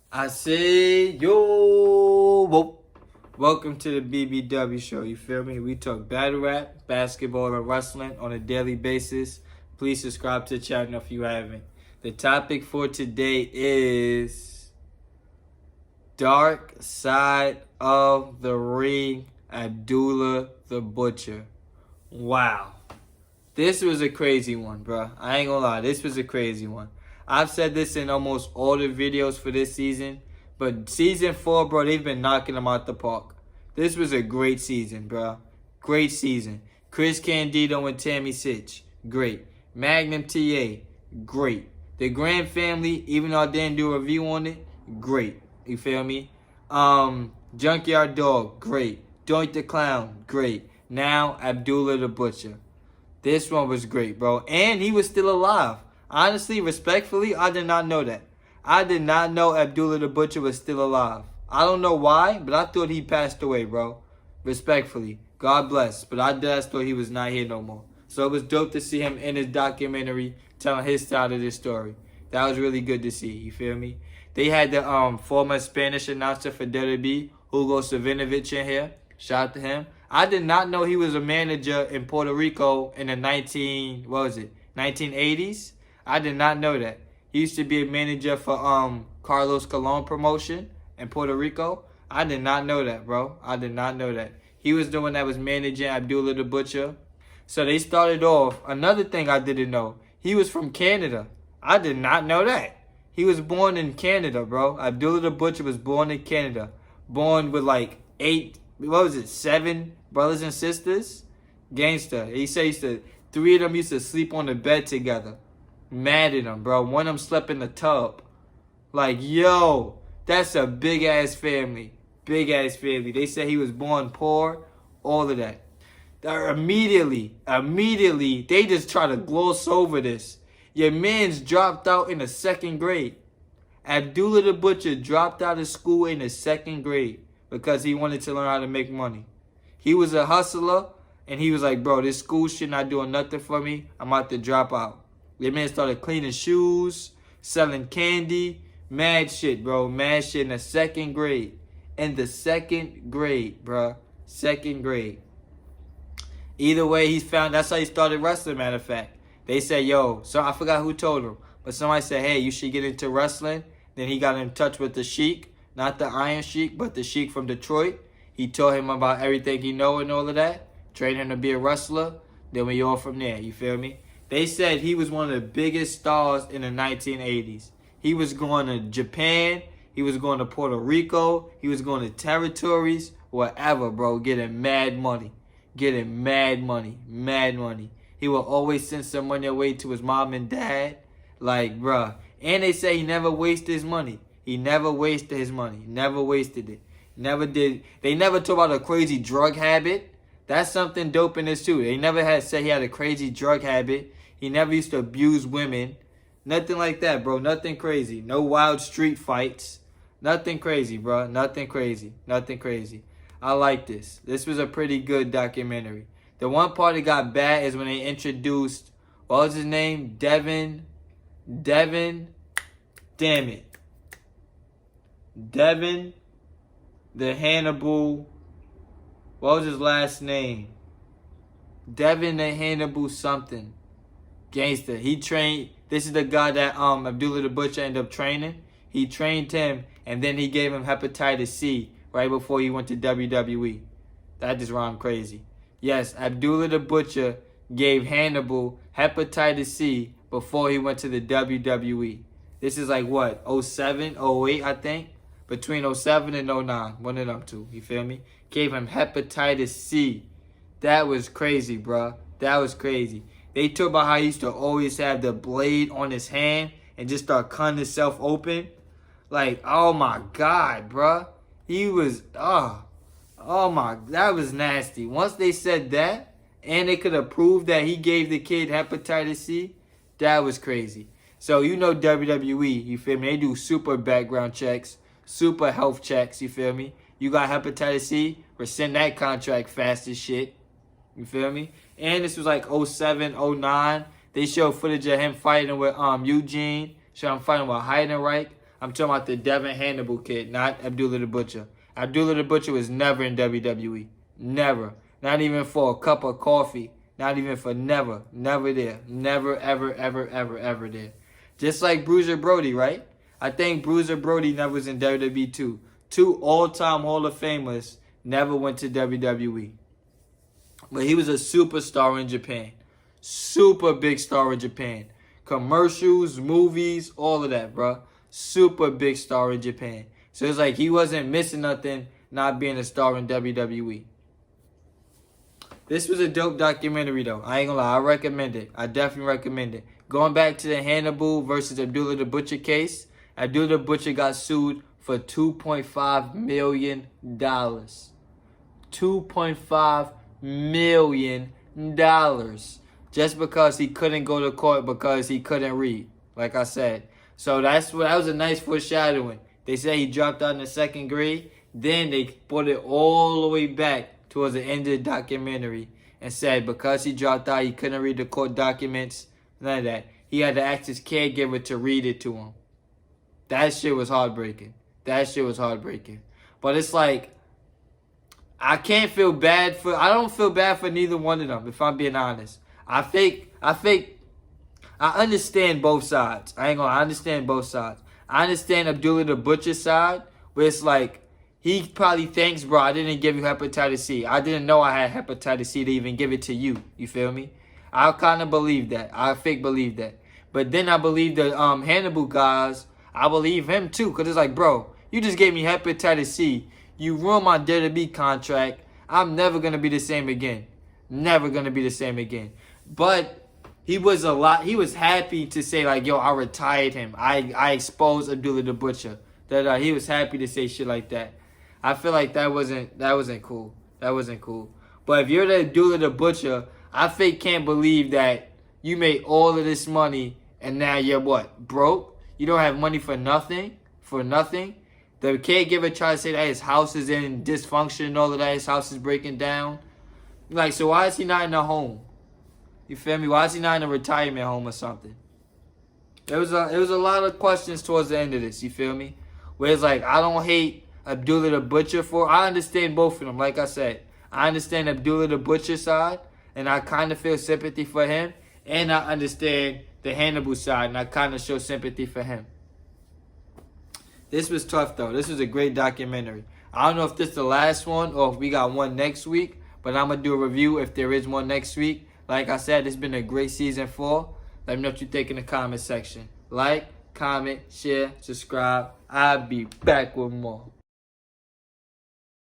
I say, yo, welcome to the BBW show. You feel me? We talk battle rap, basketball, and wrestling on a daily basis. Please subscribe to the channel if you haven't. The topic for today is Dark Side of the Ring, Abdullah the Butcher. Wow. This was a crazy one, bro. I ain't gonna lie. This was a crazy one. I've said this in almost all the videos for this season. But season 4, bro, they've been knocking them out the park. This was a great season, bro. Great season. Chris Candido and Tammy Sitch. Great. Magnum TA. Great. The Grand Family, even though I didn't do a review on it, great. You feel me? Junkyard Dog. Great. Doink the Clown. Great. Now, Abdullah the Butcher. This one was great, bro. And he was still alive. Honestly, respectfully, I did not know that. I did not know Abdullah the Butcher was still alive. I don't know why, but I thought he passed away, bro. Respectfully. God bless. But I just thought he was not here no more. So it was dope to see him in his documentary telling his side of the story. That was really good to see. You feel me? They had the former Spanish announcer for WWE, Hugo Savinovich, in here. Shout out to him. I did not know he was a manager in Puerto Rico in the 1980s. I did not know that. He used to be a manager for Carlos Colon promotion in Puerto Rico. I did not know that, bro. I did not know that. He was the one that was managing Abdullah the Butcher. So they started off. Another thing I didn't know. He was from Canada. I did not know that. He was born in Canada, bro. Abdullah the Butcher was born in Canada. Born with like 7 brothers and sisters? Gangster. He said 3 of them used to sleep on the bed together. Mad at him, bro. One of them slept in the tub. Like, yo, that's a big-ass family. Big-ass family. They said he was born poor. All of that. Immediately, they just try to gloss over this. Your man's dropped out in the 2nd grade. Abdullah the Butcher dropped out of school in the 2nd grade because he wanted to learn how to make money. He was a hustler, and he was like, bro, this school shit not doing nothing for me. I'm about to drop out. Your man started cleaning shoes, selling candy, mad shit, bro. Mad shit in the 2nd grade. In the 2nd grade, bro. 2nd grade. Either way, that's how he started wrestling, matter of fact. They said, yo, so I forgot who told him, but somebody said, hey, you should get into wrestling. Then he got in touch with the Sheik, not the Iron Sheik, but the Sheik from Detroit. He told him about everything he know and all of that. Trained him to be a wrestler. Then we all from there, you feel me? They said he was one of the biggest stars in the 1980s. He was going to Japan. He was going to Puerto Rico. He was going to territories, wherever, bro, getting mad money. Getting mad money. Mad money. He would always send some money away to his mom and dad. Like, bruh. And they say he never wasted his money. He never wasted his money. Never wasted it. Never did. They never talk about a crazy drug habit. That's something dope in this too. They never said he had a crazy drug habit. He never used to abuse women. Nothing like that, bro. Nothing crazy. No wild street fights. Nothing crazy, bro. Nothing crazy. Nothing crazy. I like this. This was a pretty good documentary. The one part that got bad is when they introduced, what was his name? Devin. Damn it. Devin, the Hannibal. What was his last name? Devin the Hannibal something. Gangster. He trained. This is the guy that Abdullah the Butcher ended up training. He trained him, and then he gave him hepatitis C right before he went to WWE. That just rhymed crazy. Yes, Abdullah the Butcher gave Hannibal hepatitis C before he went to the WWE. This is like what, 07, 08, I think? Between 07 and 09. One of them two. You feel me? Gave him hepatitis C. That was crazy, bro. That was crazy. They talk about how he used to always have the blade on his hand and just start cutting himself open. Like, oh my God, bruh. He was, that was nasty. Once they said that, and they could have proved that he gave the kid hepatitis C, that was crazy. So, you know WWE, you feel me? They do super background checks, super health checks, you feel me? You got hepatitis C, rescind that contract fast as shit. You feel me? And this was like 07, 09. They showed footage of him fighting with Eugene. Showed him fighting with Heidenreich. I'm talking about the Devin Hannibal kid, not Abdullah the Butcher. Abdullah the Butcher was never in WWE. Never. Not even for a cup of coffee. Not even for never. Never there. Never, ever, ever, ever, ever there. Just like Bruiser Brody, right? I think Bruiser Brody never was in WWE too. 2 all-time Hall of Famers never went to WWE. But he was a superstar in Japan. Super big star in Japan. Commercials, movies, all of that, bro. Super big star in Japan. So it's like he wasn't missing nothing not being a star in WWE. This was a dope documentary, though. I ain't gonna lie. I recommend it. I definitely recommend it. Going back to the Hannibal versus Abdullah the Butcher case, Abdullah the Butcher got sued for $2.5 million. $2.5 million. Just because he couldn't go to court because he couldn't read, like I said. So that was a nice foreshadowing. They said he dropped out in the 2nd grade. Then they put it all the way back towards the end of the documentary and said because he dropped out, he couldn't read the court documents. None of that. He had to ask his caregiver to read it to him. That shit was heartbreaking. That shit was heartbreaking. But it's like, I don't feel bad for neither one of them, if I'm being honest. I understand both sides. I understand both sides. I understand Abdullah the Butcher side, where it's like, he probably thinks, bro, I didn't give you hepatitis C. I didn't know I had hepatitis C to even give it to you. You feel me? I kind of believe that. I fake believe that. But then I believe the Hannibal guys, I believe him too. Because it's like, bro, you just gave me hepatitis C. You ruined my WWE contract. I'm never going to be the same again. Never going to be the same again. But he was happy to say, like, yo, I retired him. I exposed Abdullah the Butcher. That he was happy to say shit like that. I feel like that wasn't cool. That wasn't cool. But if you're the Abdullah the Butcher, I can't believe that you made all of this money and now you're what? Broke? You don't have money for nothing? For nothing? The caregiver tried to say that his house is in dysfunction and all of that. His house is breaking down. Like, so why is he not in a home? You feel me? Why is he not in a retirement home or something? There was a lot of questions towards the end of this. You feel me? Where it's like, I don't hate Abdullah the Butcher I understand both of them. Like I said, I understand Abdullah the Butcher side, and I kind of feel sympathy for him. And I understand the Hannibal side, and I kind of show sympathy for him. This was tough, though. This was a great documentary. I don't know if this is the last one or if we got one next week, but I'm going to do a review if there is one next week. Like I said, it's been a great season 4. Let me know what you think in the comment section. Like, comment, share, subscribe. I'll be back with more.